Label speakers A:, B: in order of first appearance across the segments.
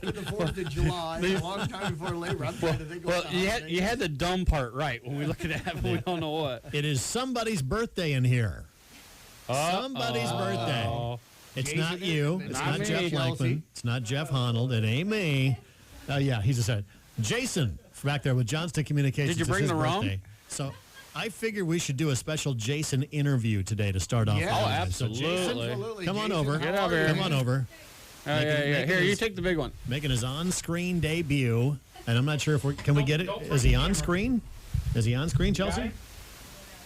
A: after the 4th of July, a long time before Labor. I'm trying to think of
B: Well,
A: what the
B: you had the dumb part right when we look at that, but we don't know what.
C: It is somebody's birthday in here. Somebody's birthday. It's
A: Jason
C: not you.
A: is-
C: It's
B: Not
C: not
B: me.
C: Jeff
A: Chelsea.
C: Lankman. It's not Jeff Honnold. It ain't me. Yeah, he just said, Jason, back there with Johnston Communications.
B: Did you
C: It's
B: bring
C: his
B: the rum?
C: birthday. So I figured we should do a special Jason interview today to start off.
A: Yeah.
C: the
A: Oh,
C: day. So
B: absolutely.
C: Jason,
A: Absolutely.
C: come on
A: Jason,
C: over.
A: how
B: Get
A: are
B: over
A: you?
B: here.
C: Come on over.
B: Yeah. Here, you take the big one.
C: Making his on-screen debut. And I'm not sure if can we get it? Is he on screen? Is he on screen, Chelsea?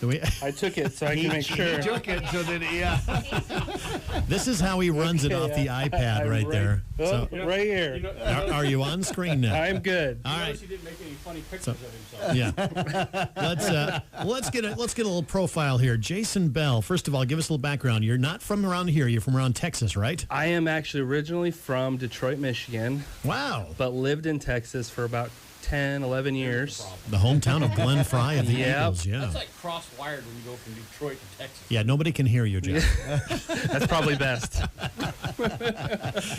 C: Do we?
D: I took it so I can make sure.
A: He took it so that,
C: This is how he runs it off the iPad
D: I'm
C: right there.
D: Oh,
C: So,
D: right here.
C: are you on screen now?
D: I'm good.
C: All right.
B: He didn't make any funny pictures of himself.
C: Yeah. Let's get a little profile here. Jason Bell. First of all, give us a little background. You're not from around here. You're from around Texas, right?
D: I am actually originally from Detroit, Michigan,
C: Wow.
D: but lived in Texas for about 10, 11 years.
C: The hometown of Glenn Fry of the
D: Yep.
C: Eagles. Yeah.
B: That's like cross-wired when you go from Detroit to Texas.
C: Yeah. Nobody can hear you, Jeff.
D: That's probably best.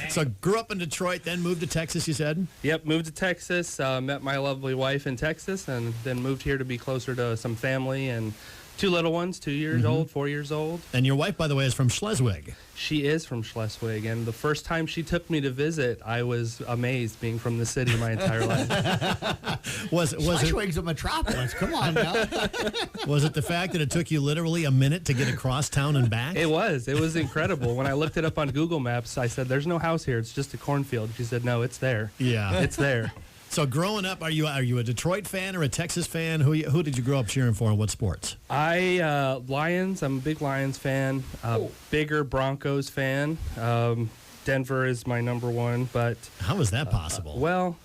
C: So grew up in Detroit, then moved to Texas. You said.
D: Yep, moved to Texas, met my lovely wife in Texas, and then moved here to be closer to some family and 2 little ones, 2 years old, 4 years old.
C: And your wife, by the way, is from Schleswig.
D: She is from Schleswig, and the first time she took me to visit, I was amazed being from the city my entire life.
C: Was it
A: Schleswig's a metropolis. Come on now.
C: was it the fact that it took you literally a minute to get across town and back?
D: It was incredible. When I looked it up on Google Maps, I said, "There's no house here. It's just a cornfield." She said, "No, it's there.
C: Yeah.
D: It's there."
C: So growing up, are you a Detroit fan or a Texas fan? Who did you grow up cheering for and what sports?
D: Lions. I'm a big Lions fan. Bigger Broncos fan. Denver is my number one, but
C: How is that possible?
D: well,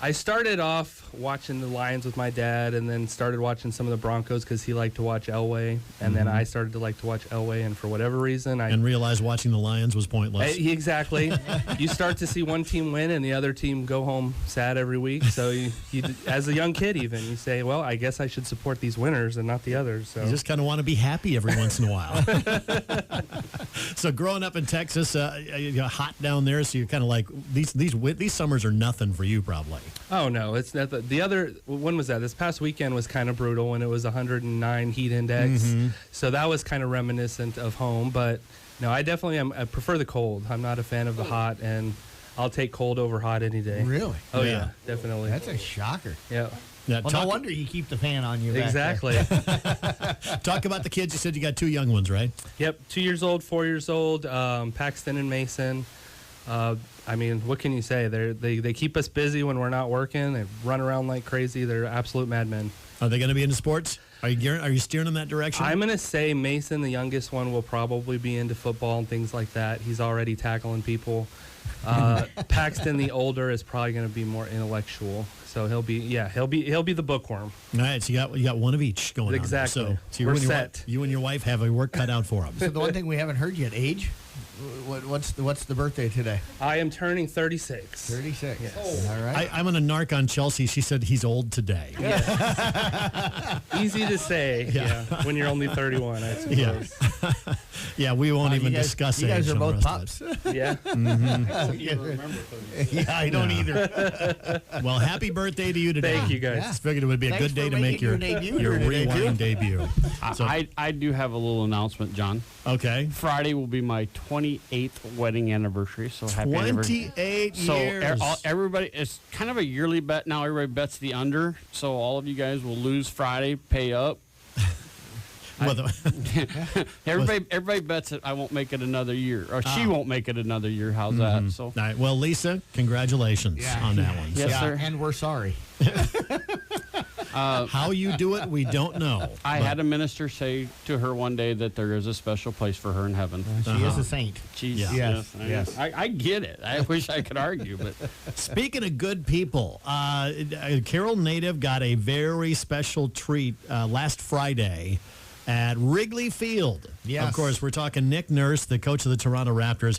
D: I started off watching the Lions with my dad, and then started watching some of the Broncos because he liked to watch Elway, and then I started to like to watch Elway, and for whatever reason,
C: and realized watching the Lions was pointless.
D: Exactly. You start to see one team win and the other team go home sad every week. So you as a young kid even, you say, well, I guess I should support these winners and not the others. So
C: You just kind of want to be happy every once in a while. So growing up in Texas, hot down there, so you're kind of like these summers are nothing for you probably.
D: Oh, no, it's not. The other, when was that? This past weekend was kind of brutal when it was 109 heat index. So that was kind of reminiscent of home. But no, I definitely am. I prefer the cold. I'm not a fan of the hot, and I'll take cold over hot any day.
A: Really?
D: Oh,
C: Yeah.
D: yeah, definitely.
A: That's a shocker.
D: Yeah,
C: Now,
A: Well, no wonder you keep the fan on you. back there.
D: exactly.
C: talk about the kids. You said you got 2 young ones, right?
D: Yep, 2 years old, 4 years old, Paxton and Mason. I mean, what can you say? They keep us busy when we're not working. They run around like crazy. They're absolute madmen.
C: Are they going to be into sports? Are you steering in that direction?
D: I'm going to say Mason, the youngest one, will probably be into football and things like that. He's already tackling people. Paxton, the older, is probably going to be more intellectual. So he'll be the bookworm.
C: All right, so you got one of each going
D: Exactly.
C: on. there. So
D: We're
C: you and your
D: set.
C: You and your wife have a work cut out for them.
A: So the one thing we haven't heard yet, age? What's the birthday today?
D: I am turning 36.
A: 36.
D: Yes.
A: All right.
C: I'm going to narc on Chelsea. She said he's old today.
D: Easy to say, yeah, when you're only 31, I suppose.
C: Yeah. Yeah, we won't even discuss
A: You guys
C: age
A: are
C: on the
A: both
C: rest of
A: pups.
D: Yeah.
B: You don't remember 30.
A: Yeah, I don't either.
C: it. Well, happy birthday to you today.
D: Thank you, guys.
A: Yeah.
C: Just figured it would be a
A: Thanks
C: good day
A: for
C: to make
A: making
C: your
A: your debut
C: your
A: here today,
C: rewind
A: too.
C: debut. So,
E: I do have a little announcement, John.
C: okay.
E: Friday will be my 28th wedding anniversary, so happy anniversary.
C: 28
E: So
C: years.
E: everybody, it's kind of a yearly bet now. Everybody bets the under, so all of you guys will lose Friday, pay up.
C: Well, the-
E: Everybody bets that I won't make it another year, or she won't make it another year. How's that? So
C: all right. Well, Lisa, congratulations
A: Yeah.
C: on that one.
E: Yes,
A: Yeah,
E: sir.
A: and we're sorry.
C: How you do it, we don't know.
E: I
C: But
E: had a minister say to her one day that there is a special place for her in heaven.
A: She is a saint.
E: Jeez,
C: Yeah.
A: Yes,
E: I-
A: yes.
E: I get it. I wish I could argue, but
C: Speaking of good people, Carroll native got a very special treat last Friday at Wrigley Field.
A: Yes.
C: Of course, we're talking Nick Nurse, the coach of the Toronto Raptors,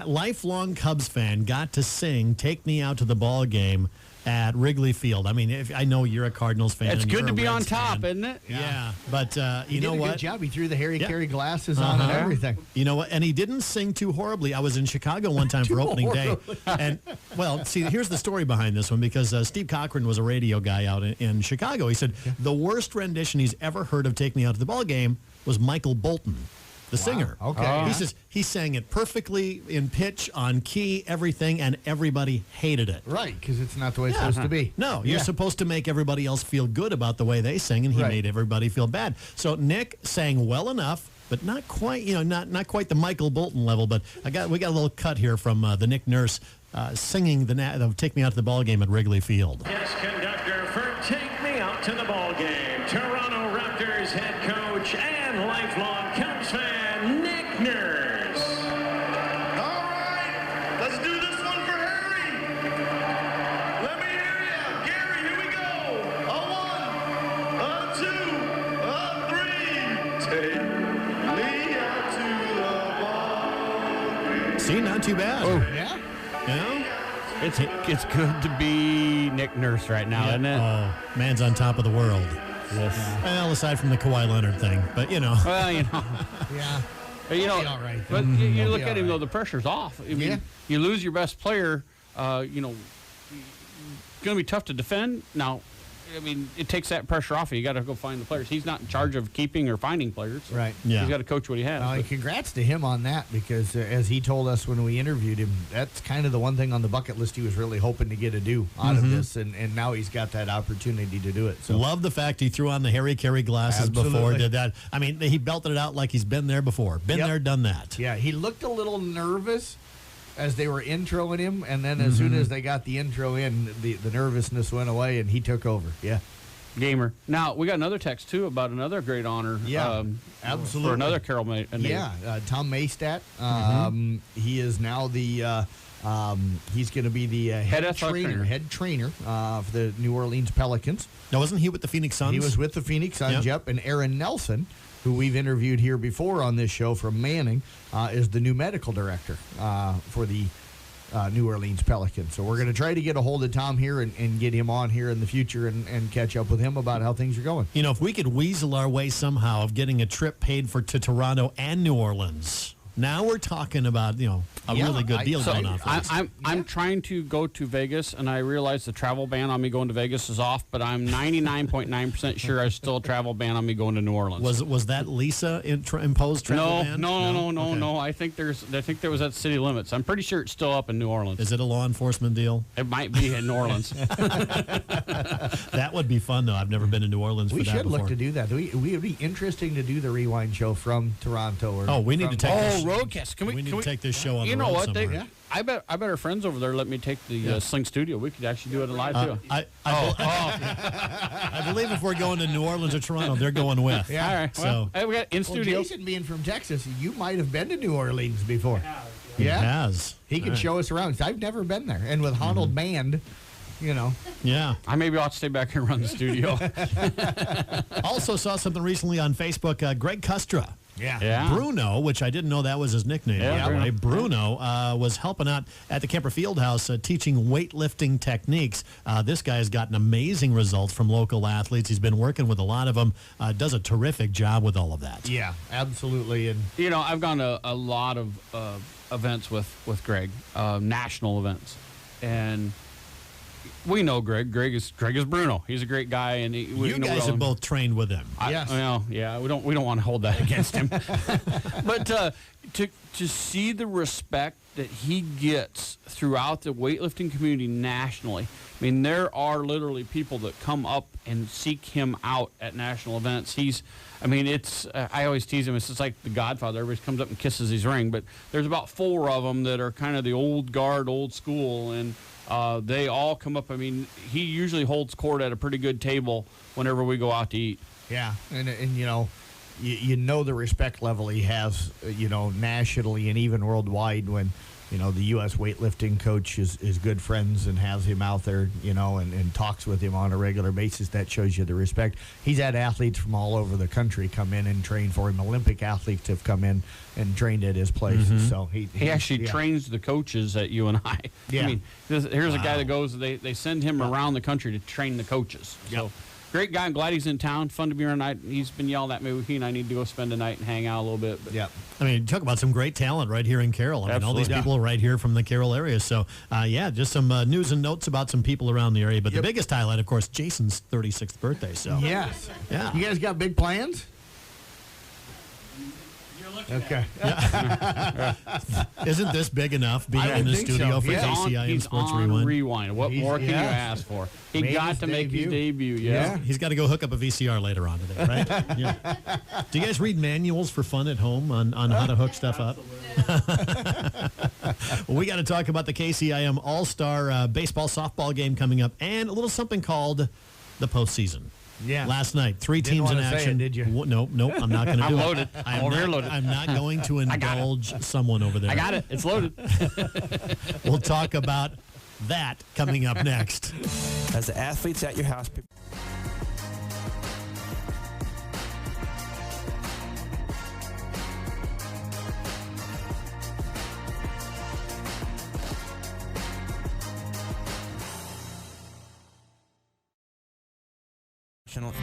C: lifelong Cubs fan, got to sing "Take Me Out to the Ball Game" at Wrigley Field. I mean, I know you're a Cardinals fan.
E: It's
C: and
E: good
C: you're
E: to
C: a
E: be on
C: Reds
E: top,
C: fan.
E: isn't it?
C: Yeah, but
A: He
C: you know
A: did a
C: what?
A: good job. He threw the Harry
C: Yeah.
A: Carey glasses on and everything.
C: You know what? And he didn't sing too horribly. I was in Chicago one time for opening day. And, well, see, here's the story behind this one because Steve Cochran was a radio guy out in Chicago. He said the worst rendition he's ever heard of Take Me Out to the Ball Game was Michael Bolton, the singer.
A: Okay.
C: He says he sang it perfectly in pitch, on key, everything, and everybody hated it.
A: Right, because it's not the way it's supposed to be.
C: No, you're
A: Yeah.
C: supposed to make everybody else feel good about the way they sing, and he
A: Right.
C: made everybody feel bad. So Nick sang well enough, but not quite, not quite the Michael Bolton level. But we got a little cut here from the Nick Nurse singing the "Take Me Out to the Ball Game" at Wrigley Field.
F: Yes, conductor for Take Me Out to the Ball Game, Toronto Raptors head coach and lifelong Cubs fan, Nick Nurse.
G: All right, let's do this one for Harry. Let me hear ya. Gary, here we go. A 1, a 2, a 3. Take me out to the ball game.
C: See, not too bad.
A: Yeah.
C: Yeah?
E: It's good to be Nick Nurse right now, isn't it?
C: Oh, man's on top of the world.
E: Yes.
C: Well, aside from the Kawhi Leonard thing, but
E: Well,
A: Yeah.
E: But,
A: He'll be all right, though.
E: But you
A: He'll
E: look
A: be
E: at
A: all
E: him though,
A: right.
E: the pressure's off. I mean,
A: Yeah.
E: you lose your best player. Going to be tough to defend. Now, I mean, it takes that pressure off. You got to go find the players. He's not in charge of keeping or finding players.
A: Right.
C: Yeah.
E: He's got to coach what he has.
A: And
E: But-
A: congrats to him on that because, as he told us when we interviewed him, that's kind of the one thing on the bucket list he was really hoping to get a do out of this, and now he's got that opportunity to do it. So
C: Love the fact he threw on the Harry Carey glasses before,
A: Absolutely.
C: did that. I mean, he belted it out like he's been there before. Been
A: Yep.
C: there, done that.
A: yeah, he looked a little nervous as they were introing him, and then as soon as they got the intro in, the nervousness went away, and he took over. Yeah,
E: Gamer. Now, we got another text, too, about another great honor.
A: Yeah, absolutely.
E: For another Carol May.
A: yeah. Tom Maystat, he is now the. He's going to be the
E: Head athletic trainer.
A: head trainer for the New Orleans Pelicans.
C: Now, wasn't he with the Phoenix Suns?
A: He was with the Phoenix Suns,
C: Yep.
A: yep. And Aaron Nelson, who we've interviewed here before on this show from Manning, is the new medical director for the New Orleans Pelicans. So we're going to try to get a hold of Tom here and get him on here in the future and catch up with him about how things are going.
C: If we could weasel our way somehow of getting a trip paid for to Toronto and New Orleans, now we're talking about a
A: Yeah,
C: really good deal
E: So
C: going on for us.
E: I'm trying to go to Vegas, and I realize the travel ban on me going to Vegas is off, but I'm 99.9% sure there's still a travel ban on me going to New Orleans.
C: Was that Lisa imposed travel ban?
E: No.
C: Okay.
E: I think there was at city limits. I'm pretty sure it's still up in New Orleans.
C: Is it a law enforcement deal?
E: It might be in New Orleans.
C: That would be fun, though. I've never been to New Orleans
A: We
C: for that
A: should look
C: before.
A: to do that. We would be interesting to do the Rewind show from Toronto. Or
C: Oh, we need to take this.
E: Roadcast. Can
C: We need
E: can
C: to take this show on
E: You
C: the
E: know
C: road
E: what?
C: somewhere.
E: I bet our friends over there let me take the Sling Studio. We could actually do it live too.
C: I believe if we're going to New Orleans or Toronto, they're going with.
A: Yeah.
E: All right.
C: So-
E: Well, hey, we got in
A: Well,
E: studio.
A: Jason being from Texas, you might have been to New Orleans before.
C: He
A: Yeah.
C: has.
A: He can
C: All right.
A: show us around. I've never been there. And with Honnold Band,
C: Yeah.
E: I maybe ought to stay back here and run the studio.
C: Also saw something recently on Facebook. Greg Custra.
E: Yeah.
C: Bruno, which I didn't know that was his nickname.
E: Yeah,
C: by the way. Bruno was helping out at the Kemper Fieldhouse teaching weightlifting techniques. This guy has gotten amazing results from local athletes. He's been working with a lot of them. Does a terrific job with all of that.
A: Yeah, absolutely. And
E: I've gone to a lot of events with Greg, national events, and we know Greg. Greg is Bruno. He's a great guy, and
C: You guys have both trained with him.
A: Yes.
E: We don't want to hold that against him. But to see the respect that he gets throughout the weightlifting community nationally. I mean, there are literally people that come up and seek him out at national events. I always tease him. It's just like the Godfather. Everybody comes up and kisses his ring. But there's about 4 of them that are kind of the old guard, old school, and they all come up. I mean, he usually holds court at a pretty good table whenever we go out to eat.
A: yeah, and you know the respect level he has, nationally and even worldwide when the U.S. weightlifting coach is good friends and has him out there, and talks with him on a regular basis. That shows you the respect. He's had athletes from all over the country come in and train for him. Olympic athletes have come in and trained at his place. So
E: He actually trains the coaches at UNI.
A: Yeah.
E: I mean, here's a guy that goes, they send him around the country to train the coaches. So great guy. I'm glad he's in town. Fun to be here tonight. He's been yelling at me. He and I need to go spend the night and hang out a little bit. But
A: Yeah.
C: I mean, talk about some great talent right here in Carroll. I mean, all these
E: Absolutely.
C: people are right here from the Carroll area. So, just some news and notes about some people around the area. But the biggest highlight, of course, Jason's 36th birthday. So,
A: Yes.
C: Yeah.
A: You guys got big plans? Okay.
C: Isn't this big enough being
A: I would
C: in the
A: think
C: studio
A: so.
C: for
A: Yeah.
C: KCIM
E: he's
C: Sports
E: on
C: Rewind?
E: What
A: He's-
E: more can you
A: yeah.
E: ask for? He
A: Made
E: got
A: his
E: to make his
A: debut.
E: debut. Yeah.
C: He's got to go hook up a VCR later on today, right? Yeah. Do you guys read manuals for fun at home on how to hook stuff up? Well, we got to talk about the KCIM All-Star baseball softball game coming up and a little something called the postseason.
A: Yeah.
C: Last night, 3
A: Didn't
C: teams in
A: wanna say
C: action.
A: it, did you?
C: Nope, I'm not going to do
E: I'm
C: it.
E: loaded. I'm over here loaded.
C: I'm not going to indulge someone over there.
E: I got it. It's loaded.
C: We'll talk about that coming up next.
H: As the athletes at your house.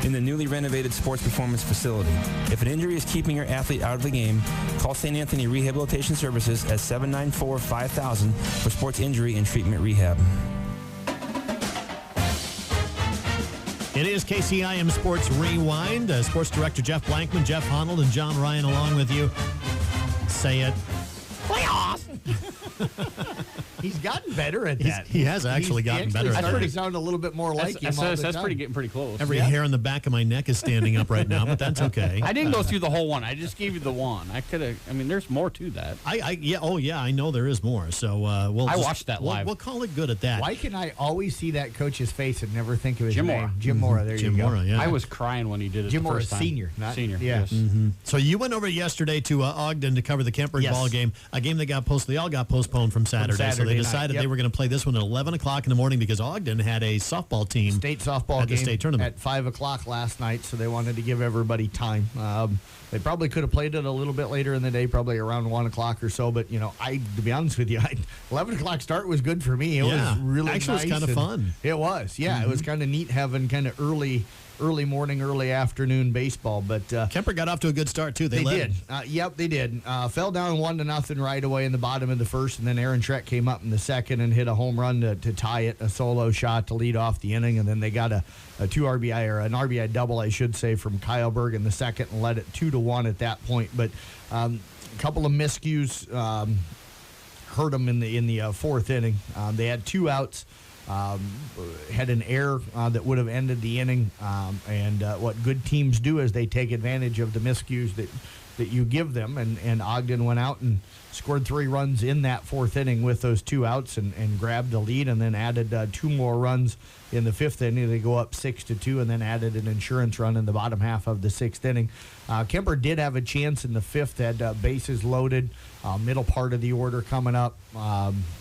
H: In the newly renovated sports performance facility. If an injury is keeping your athlete out of the game, call St. Anthony Rehabilitation Services at 794-5000 for sports injury and treatment rehab.
C: It is KCIM Sports Rewind. Sports Director Jeff Blankman, Jeff Honnold, and John Ryan along with you. Say it. Playoffs!
A: He's gotten better at that.
C: He has actually gotten better at
A: started
C: that.
A: to sound a little bit more like him all the
E: That's
A: time.
E: getting pretty close.
C: Every hair on the back of my neck is standing up right now, but that's okay.
E: I didn't go through the whole one. I just gave you the one. I could have. I mean, there's more to that.
C: I know there is more. So we'll.
E: I
C: just-
E: watched that live.
C: We'll call it good at that.
A: Why can I always see that coach's face and never think of his
E: Jim
A: name?
E: Mora.
A: Jim Mora. There
C: Jim
A: you go.
C: Mora, yeah.
E: I was crying when he did it
A: Jim
E: the
A: Mora
E: first time.
A: senior, not-
E: Senior.
A: yeah.
E: Yes.
C: So you went over yesterday to Ogden to cover the Kemper
A: Yes.
C: ball game, a game that got postponed. They all got postponed from Saturday. So
A: Saturday
C: they
A: night,
C: decided
A: yep.
C: they were going to play this one at 11 o'clock in the morning because Ogden had a softball team.
A: State softball
C: At the
A: game
C: state tournament.
A: at 5 o'clock last night, so they wanted to give everybody time. They probably could have played it a little bit later in the day, probably around 1 o'clock or so. But to be honest with you, 11 o'clock start was good for me. It
C: Yeah.
A: was really
C: Actually, it was
A: nice
C: kind of
A: and
C: fun.
A: It was, yeah. It was kind of neat having kind of early morning, early afternoon baseball. But
C: Kemper got off to a good start too. They led.
A: did. Yep, they did. Fell down 1-0 right away in the bottom of the first, and then Aaron Trek came up in the second and hit a home run to tie it, a solo shot to lead off the inning, and then they got a 2 RBI or an RBI double, I should say, from Kyle Berg in the second and led it 2-1 at that point. But a couple of miscues hurt them in the fourth inning. They had 2 outs. Had an error that would have ended the inning, and what good teams do is they take advantage of the miscues that you give them, and Ogden went out and scored 3 runs in that fourth inning with those 2 outs and grabbed the lead, and then added 2 more runs in the fifth inning. They go up 6-2, and then added an insurance run in the bottom half of the sixth inning. Kemper did have a chance in the fifth, had bases loaded, middle part of the order coming up,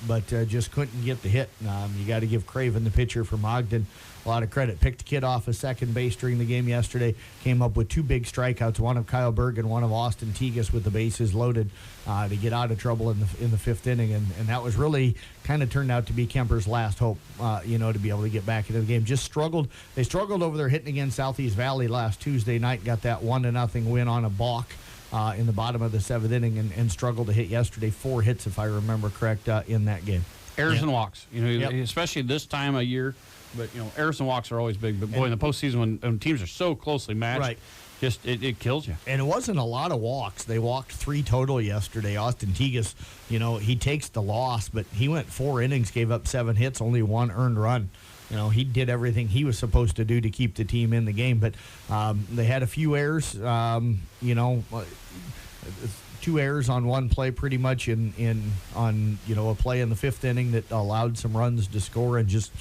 A: but just couldn't get the hit. You got to give Craven, the pitcher from Ogden, a lot of credit. Picked a kid off of second base during the game yesterday, came up with 2 big strikeouts, one of Kyle Berg and one of Austin Tegas with the bases loaded to get out of trouble in the fifth inning, and that was really kind of turned out to be Kemper's last hope, to be able to get back into the game. Just struggled. They struggled over there hitting against Southeast Valley last Tuesday night, got that 1-0 win on a balk in the bottom of the seventh inning, and struggled to hit yesterday. 4 hits, if I remember correct, in that game.
E: Errors and walks.
A: Yep.
E: Especially this time of year. But errors and walks are always big. But boy, in the postseason when teams are so closely matched,
A: Right.
E: just it kills you.
A: And it wasn't a lot of walks. They walked 3 total yesterday. Austin Tegas, he takes the loss, but he went 4 innings, gave up 7 hits, only 1 earned run. He did everything he was supposed to do to keep the team in the game. But they had a few errors, 2 errors on 1 play pretty much on a play in the fifth inning that allowed some runs to score, and just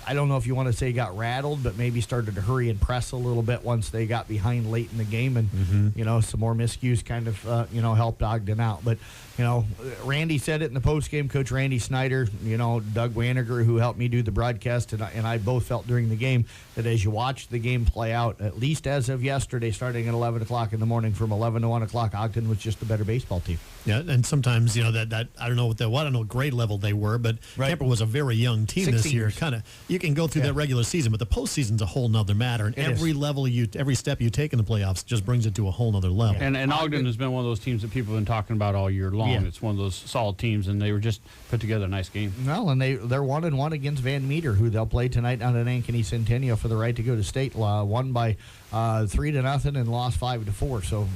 A: I don't know if you want to say got rattled, but maybe started to hurry and press a little bit once they got behind late in the game, and some more miscues kind of helped Ogden out. But Randy said it in the postgame. Coach Randy Snyder, Doug Waniger, who helped me do the broadcast, and I both felt during the game that as you watch the game play out, at least as of yesterday, starting at 11 o'clock in the morning, from 11 to 1 o'clock, Ogden was just a better baseball team.
C: Yeah, and sometimes that I don't know what grade level they were, but Kemper was a very young team this year. Kind of, you can go through that regular season, but the postseason's a whole nother matter. And every step you take in the playoffs just brings it to a whole nother level.
E: And Ogden has been one of those teams that people have been talking about all year long. Yeah. It's one of those solid teams, and they were just put together a nice game.
A: Well, and they're 1-1 against Van Meter, who they'll play tonight down at Ankeny Centennial for the right to go to state. Won by 3-0 and lost 5-4. So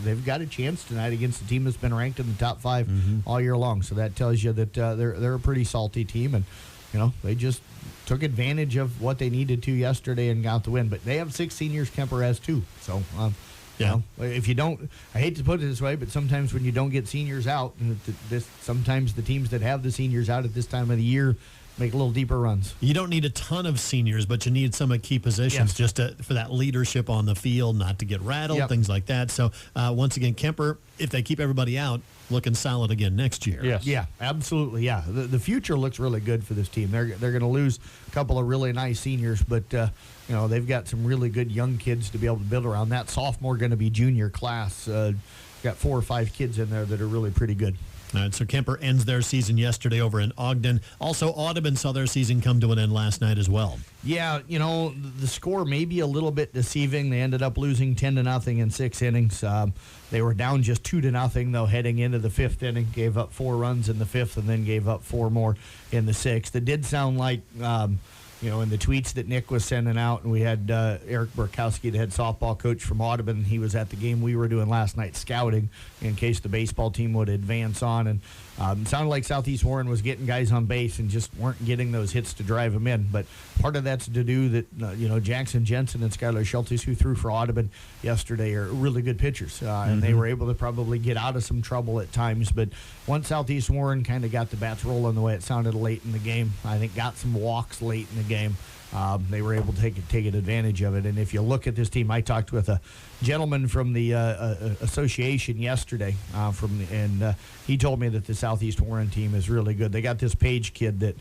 A: they've got a chance tonight against a team that's been ranked in the top 5 all year long. So that tells you that they're a pretty salty team, and they just took advantage of what they needed to yesterday and got the win. But they have 6 seniors. Kemper has 2. So if you don't, I hate to put it this way, but sometimes when you don't get seniors out, sometimes the teams that have the seniors out at this time of the year make a little deeper runs.
C: You don't need a ton of seniors, but you need some at key positions just for that leadership on the field, not to get rattled, things like that. So once again, Kemper, if they keep everybody out, looking solid again next year.
E: Yes.
A: Yeah, absolutely. Yeah, the future looks really good for this team. They're going to lose a couple of really nice seniors, but they've got some really good young kids to be able to build around. That sophomore going to be junior class. Got 4 or 5 kids in there that are really pretty good.
C: All right, so Kemper ends their season yesterday over in Ogden. Also, Audubon saw their season come to an end last night as well.
A: Yeah, the score may be a little bit deceiving. They ended up losing 10-0 in 6 innings. They were down just 2-0, though, heading into the 5th inning. Gave up 4 runs in the 5th and then gave up 4 more in the 6th. It did sound like in the tweets that Nick was sending out, and we had Eric Burkowski, the head softball coach from Audubon. He was at the game we were doing last night scouting in case the baseball team would advance on. And it sounded like Southeast Warren was getting guys on base and just weren't getting those hits to drive them in. But part of that's to do that, Jackson Jensen and Skylar Schultes, who threw for Audubon yesterday, are really good pitchers. And they were able to probably get out of some trouble at times. But once Southeast Warren kind of got the bats rolling the way it sounded late in the game, I think got some walks late in the game, they were able to take advantage of it. And if you look at this team, I talked with a gentleman from the association yesterday, and he told me that the Southeast Warren team is really good. They got this Page kid that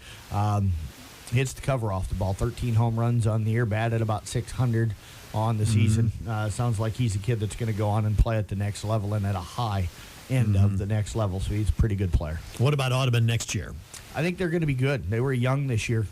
A: hits the cover off the ball, 13 home runs on the year, batted about 600 on the season. Sounds like he's a kid that's going to go on and play at the next level and at a high end of the next level, so he's a pretty good player.
C: What about Audubon next year?
A: I think they're going to be good. They were young this year,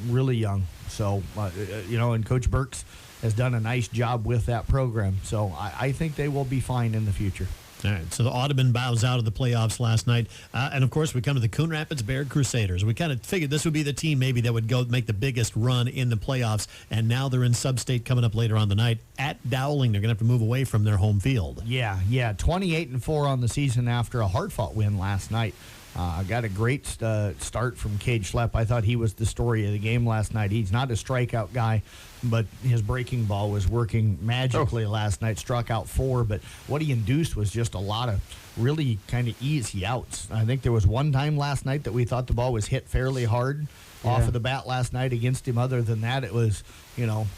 A: really young. So, and Coach Burks has done a nice job with that program. So I think they will be fine in the future.
C: All right, so the Audubon bows out of the playoffs last night. And, of course, we come to the Coon Rapids Bayard Crusaders. We kind of figured this would be the team maybe that would go make the biggest run in the playoffs. And now they're in sub-state coming up later on the night at Dowling. They're going to have to move away from their home field.
A: Yeah, 28-4 on the season after a hard-fought win last night. Got a great start from Cade Schlepp. I thought he was the story of the game last night. He's not a strikeout guy, but his breaking ball was working magically last night. Struck out 4, but what he induced was just a lot of really kind of easy outs. I think there was one time last night that we thought the ball was hit fairly hard off of the bat last night against him. Other than that, it was,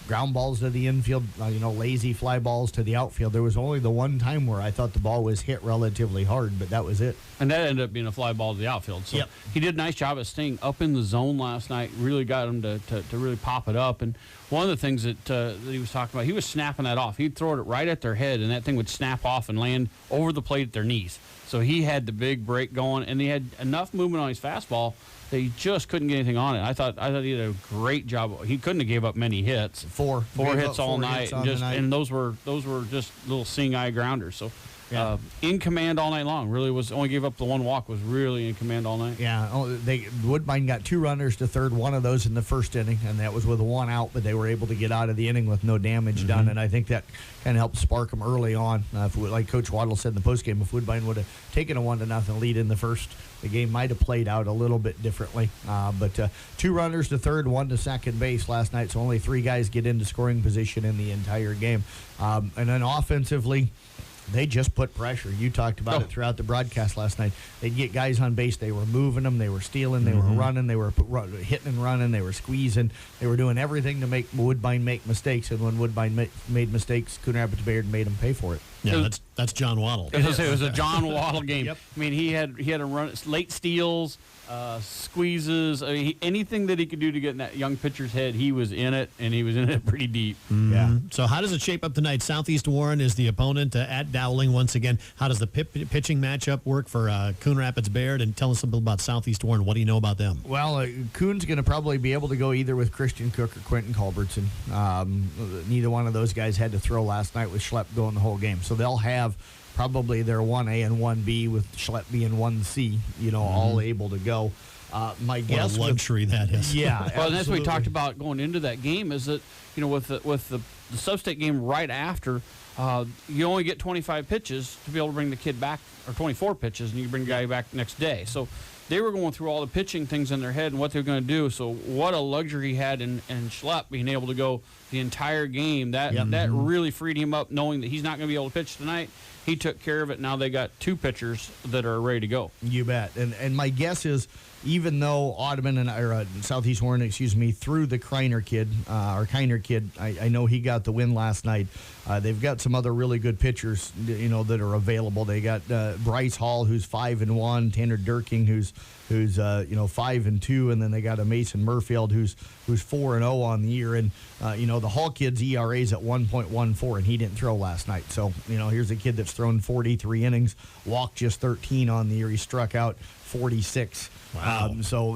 A: ground balls to the infield, lazy fly balls to the outfield. There was only the one time where I thought the ball was hit relatively hard, but that was it.
E: And that ended up being a fly ball to the outfield. So he did a nice job of staying up in the zone last night, really got him to really pop it up. And one of the things that he was talking about, he was snapping that off. He'd throw it right at their head, and that thing would snap off and land over the plate at their knees. So he had the big break going, and he had enough movement on his fastball that he just couldn't get anything on it. I thought he did a great job. He couldn't have gave up many hits.
A: Four
E: hits all night, and those were just little seeing eye grounders. So in command all night long. Really was only gave up the one walk. Was really in command all night.
A: Yeah, Woodbine got 2 runners to third. One of those in the first inning, and that was with a 1 out. But they were able to get out of the inning with no damage done, and I think that kind of helped spark them early on. Like Coach Waddle said in the postgame, if Woodbine would have taken a 1-0 lead in the first, the game might have played out a little bit differently. But 2 runners to third, 1 to second base last night, so only 3 guys get into scoring position in the entire game. And then offensively, They just put pressure. You talked about it throughout the broadcast last night. They'd get guys on base. They were moving them. They were stealing. They were running. They were hitting and running. They were squeezing. They were doing everything to make Woodbine make mistakes. And when Woodbine made mistakes, Coon Rapids Bayard made them pay for it.
C: Yeah, that's John Waddle.
E: It was a John Waddle game.
A: Yep.
E: I mean, he had a run, late steals, squeezes. I mean, anything that he could do to get in that young pitcher's head, he was in it, and he was in it pretty deep.
A: Yeah.
C: So how does it shape up tonight? Southeast Warren is the opponent at Dowling once again. How does the pitching matchup work for Coon Rapids Bayard? And tell us something about Southeast Warren. What do you know about them?
A: Well, Coon's going to probably be able to go either with Christian Cook or Quentin Culbertson. Neither one of those guys had to throw last night with Schlepp going the whole game. So they'll have probably their 1A and 1B with Schlepp being 1C, all able to go. My guess,
C: what a luxury that is.
A: Yeah,
E: well, and that's what we talked about going into that game. Is that with the sub-state game right after, you only get 25 pitches to be able to bring the kid back, or 24 pitches, and you bring the guy back next day. So they were going through all the pitching things in their head and what they were going to do. So what a luxury he had in Schlepp being able to go the entire game. That really freed him up, knowing that he's not going to be able to pitch tonight. He took care of it. Now they got two pitchers that are ready to go.
A: You bet. And my guess is, even though Audubon or Southeast Warren, threw the Kreiner kid, I know he got the win last night. They've got some other really good pitchers, that are available. They got Bryce Hall, who's 5-1, Tanner Durking, who's 5-2, and then they got a Mason Murfield, who's 4-0 on the year. And the Hall kid's ERA is at 1.14, and he didn't throw last night. So here's a kid that's thrown 43 innings, walked just 13 on the year. He struck out 46.
C: Wow.
A: So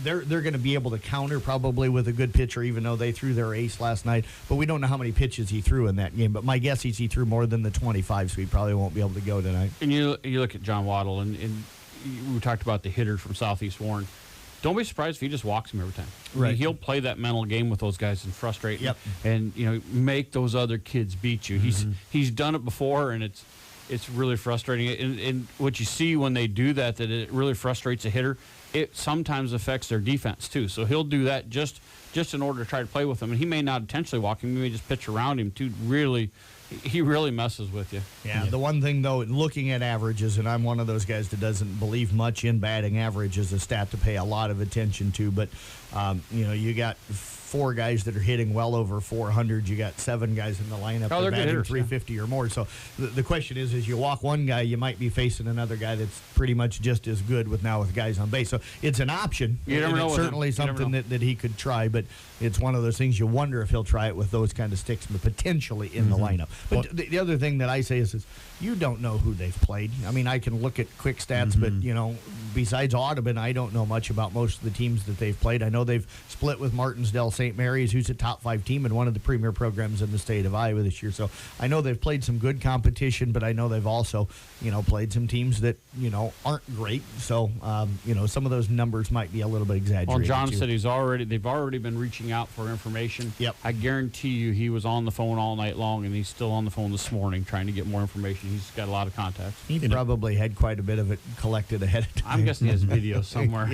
A: they're going to be able to counter probably with a good pitcher, even though they threw their ace last night. But we don't know how many pitches he threw in that game. But my guess is he threw more than the 25, so he probably won't be able to go tonight.
E: And you look at John Waddle, and we talked about the hitters from Southeast Warren. Don't be surprised if he just walks him every time.
A: Right.
E: I mean, he'll play that mental game with those guys and frustrate them,
A: Yep.
E: and make those other kids beat you. He's done it before, and it's really frustrating. And what you see when they do that it really frustrates a hitter. It sometimes affects their defense too. So he'll do that just in order to try to play with them. And he may not intentionally walk him. He may just pitch around him to really. He really messes with you.
A: Yeah, the one thing, though, looking at averages, and I'm one of those guys that doesn't believe much in batting average as a stat to pay a lot of attention to, but, you got 4 guys that are hitting well over 400. You got 7 guys in the lineup that are batting
E: hitters,
A: 350 or more. So the question is you walk one guy, you might be facing another guy that's pretty much just as good with guys on base. So it's an option.
E: You never know.
A: It's certainly something that he could try, but it's one of those things you wonder if he'll try it with those kind of sticks, but potentially in the lineup. But the other thing that I say is you don't know who they've played. I mean, I can look at quick stats, but, besides Audubon, I don't know much about most of the teams that they've played. I know they've split with Martinsdale St. Mary's, who's a top 5 team and one of the premier programs in the state of Iowa this year. So I know they've played some good competition, but I know they've also, played some teams that, aren't great. So, some of those numbers might be a little bit exaggerated.
E: Well, John said they've already been reaching out for information.
A: Yep.
E: I guarantee you he was on the phone all night long, and he's still on the phone this morning trying to get more information. He's got a lot of contacts.
A: He probably had quite a bit of it collected ahead of time.
E: I'm guessing he has video somewhere.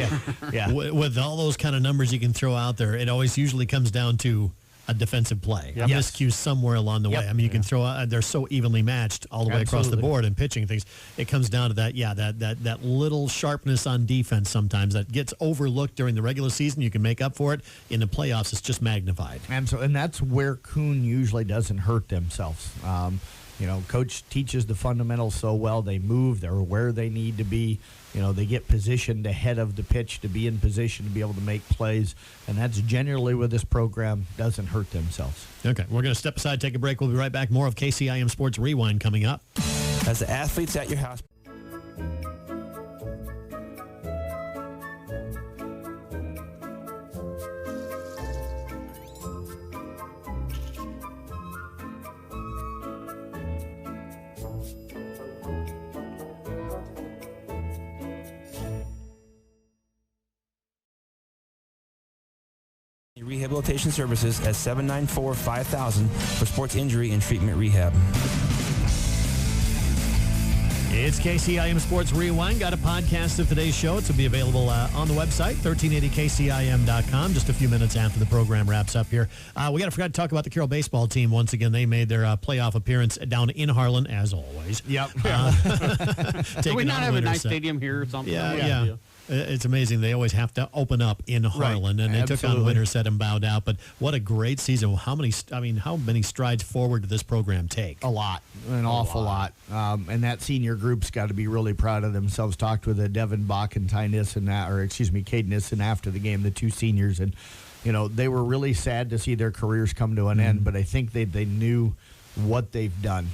A: Yeah.
C: With all those kind of numbers you can throw out there, it always usually comes down to a defensive play.
E: Yep.
C: Miscues somewhere along the way. I mean, you can throw out, they're so evenly matched all the way across the board and pitching things. It comes down to that little sharpness on defense sometimes that gets overlooked during the regular season. You can make up for it. In the playoffs, it's just magnified.
A: And that's where Coon usually doesn't hurt themselves. Coach teaches the fundamentals so well. They move. They're where they need to be. They get positioned ahead of the pitch to be in position to be able to make plays. And that's generally where this program doesn't hurt themselves.
C: Okay, we're going to step aside, take a break. We'll be right back. More of KCIM Sports Rewind coming up.
H: As the athletes at your house. Rehabilitation Services at 794-5000 for sports injury and treatment rehab.
C: It's KCIM Sports Rewind. Got a podcast of today's show. It's going to be available on the website, 1380kcim.com, just a few minutes after the program wraps up here. We forgot to talk about the Carroll baseball team. Once again, they made their playoff appearance down in Harlan, as always.
A: Yep.
E: Do we not have a nice
C: stadium?
E: stadium here or something?
C: Yeah. It's amazing. They always have to open up in Harlan, and they took on Winterset and bowed out. But what a great season! How many strides forward did this program take?
A: A lot, an awful lot. And that senior group's got to be really proud of themselves. Talked with Devin Bach and Cade Nissen after the game, the two seniors, and they were really sad to see their careers come to an end. But I think they knew what they've done.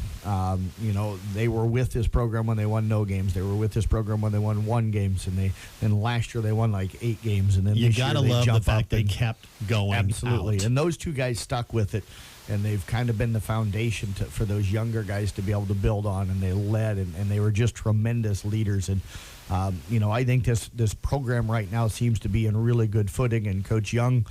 A: They were with this program when they won no games. They were with this program when they won 1 games, and last year they won like 8 games. And then
C: you
A: this
C: gotta
A: year they
C: love the
A: jump
C: fact
A: up
C: they
A: and
C: kept going.
A: Absolutely,
C: out.
A: and those two guys stuck with it, and they've kind of been the foundation for those younger guys to be able to build on. And they led, and they were just tremendous leaders. And I think this program right now seems to be in really good footing. And Coach Young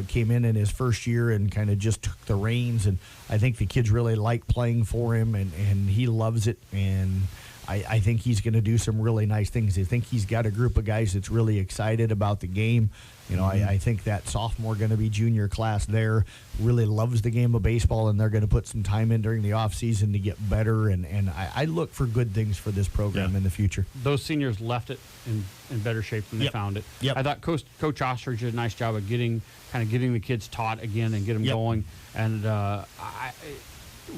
A: came in his first year and kind of just took the reins. And I think the kids really like playing for him, and he loves it. And I think he's going to do some really nice things. I think he's got a group of guys that's really excited about the game. I think that sophomore going to be junior class there really loves the game of baseball, and they're going to put some time in during the offseason to get better. And I look for good things for this program in the future.
E: Those seniors left it in better shape than they found it.
C: Yep.
E: I thought Coach Ostrich did a nice job of getting the kids taught again and get them going. And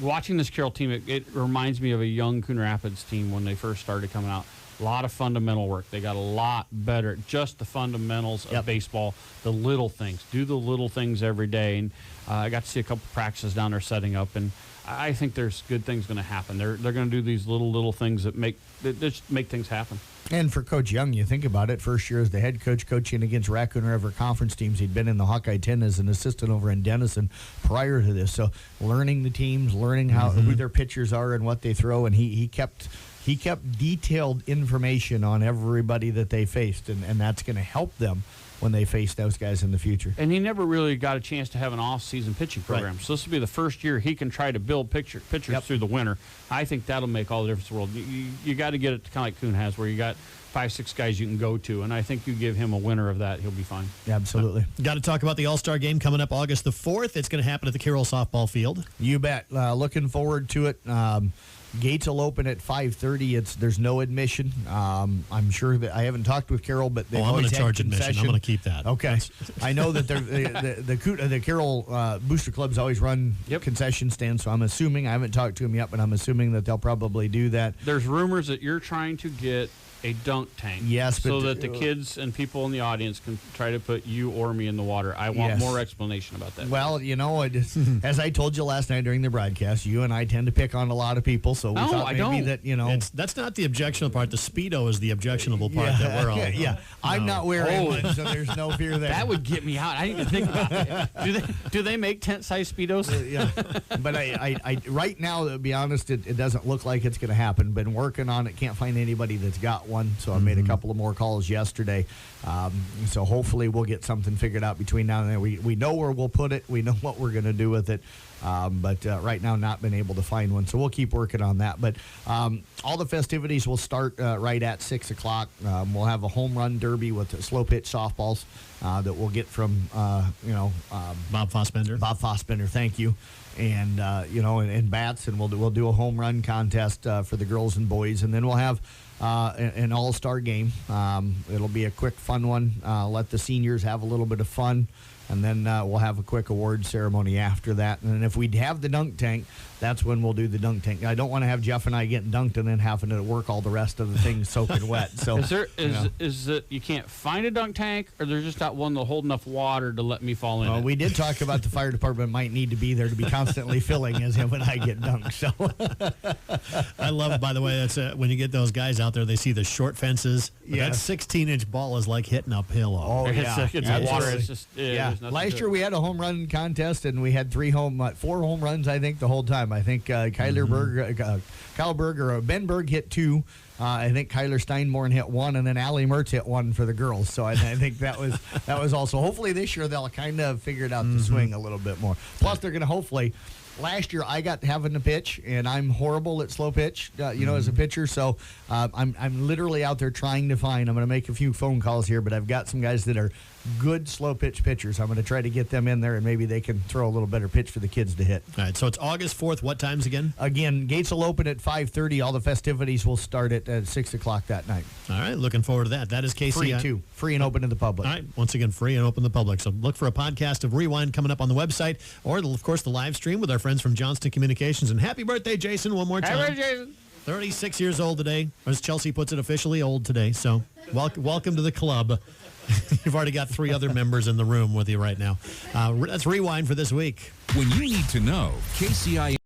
E: watching this Carroll team, it reminds me of a young Coon Rapids team when they first started coming out. A lot of fundamental work. They got a lot better at just the fundamentals of baseball, the little things. Do the little things every day. And I got to see a couple practices down there setting up, and I think there's good things going to happen. They're going to do these little things that just make things happen.
A: And for Coach Young, you think about it, first year as the head coach, coaching against Raccoon River Conference teams. He'd been in the Hawkeye 10 as an assistant over in Denison prior to this. So learning the teams, learning who their pitchers are and what they throw, and he kept detailed information on everybody that they faced, and that's going to help them when they face those guys in the future.
E: And he never really got a chance to have an off-season pitching program. So this will be the first year he can try to build pitchers through the winter. I think that'll make all the difference in the world. You got to get it kind of like Coon has, where you got 5-6 guys you can go to, and I think you give him a winner of that, he'll be fine.
A: Absolutely.
C: Got to talk about the All-Star game coming up August the 4th. It's going to happen at the Carroll softball field.
A: You bet. Looking forward to it. Gates will open at 5:30. There's no admission. I'm sure that I haven't talked with Carroll, but they've
C: I'm going
A: always
C: to
A: had
C: charge admission.
A: concession.
C: I'm going to keep that.
A: Okay. I know that the Carroll Booster Clubs always run concession stands, so I'm assuming, I haven't talked to them yet, but I'm assuming that they'll probably do that.
E: There's rumors that you're trying to get a dunk tank.
A: Yes,
E: so
A: but
E: that the kids and people in the audience can try to put you or me in the water. I want more explanation about that.
A: Well, as I told you last night during the broadcast, you and I tend to pick on a lot of people, so we thought maybe that,
C: that's not the objectionable part. The Speedo is the objectionable part that we're all.
A: I'm not wearing one, so there's no fear there.
E: That would get me out. I need to think about it. Do they make tent-size Speedos?
A: But I right now, to be honest, it doesn't look like it's going to happen. Been working on it. Can't find anybody that's got one, so I made a couple of more calls yesterday. So hopefully we'll get something figured out between now and then. We know where we'll put it. We know what we're going to do with it. But right now, not been able to find one. So we'll keep working on that. But all the festivities will start right at 6 o'clock. We'll have a home run derby with slow pitch softballs that we'll get from,
C: Bob Fossbender.
A: Bob Fossbender, thank you. And, and bats. And we'll do a home run contest for the girls and boys. And then we'll have an all-star game. It'll be a quick, fun one. Let the seniors have a little bit of fun. And then we'll have a quick award ceremony after that. And then if we have the dunk tank, that's when we'll do the dunk tank. I don't want to have Jeff and I getting dunked and then having to work all the rest of the things soaking wet. So
E: is it you can't find a dunk tank, or there's just not one that'll hold enough water to let me fall in it?
A: We did talk about the fire department might need to be there to be constantly filling as him and I get dunked. So
C: I love, by the way, that's when you get those guys out there, they see the short fences. That 16-inch ball is like hitting uphill.
E: It's water. It's just
A: Last year we had a home run contest and we had 4 home runs, I think, the whole time. I think Kyle Berg or Ben Berg hit 2. I think Kyler Steinborn hit 1, and then Allie Mertz hit 1 for the girls. So I think that was also. Hopefully this year they'll kind of figure it out to swing a little bit more. Plus they're going to hopefully last year I got having to pitch, and I'm horrible at slow pitch, as a pitcher. So I'm literally out there trying to find. I'm going to make a few phone calls here, but I've got some guys that are good slow pitch pitchers. I'm going to try to get them in there, and maybe they can throw a little better pitch for the kids to hit.
C: All right, so it's August 4th. What times again?
A: Again, gates will open at 5:30. All the festivities will start at 6 o'clock that night.
C: All right, looking forward to that. That is KCI.
A: Free too. Free and open to the public.
C: All right, once again, free and open to the public. So look for a podcast of Rewind coming up on the website, or of course the live stream with our friends from Johnston Communications. And happy birthday, Jason, one more time.
E: Happy Jason.
C: 36 years old today, or as Chelsea puts it, officially old today. So welcome to the club. You've already got 3 other members in the room with you right now. That's Rewind for this week.
I: When you need to know, KCI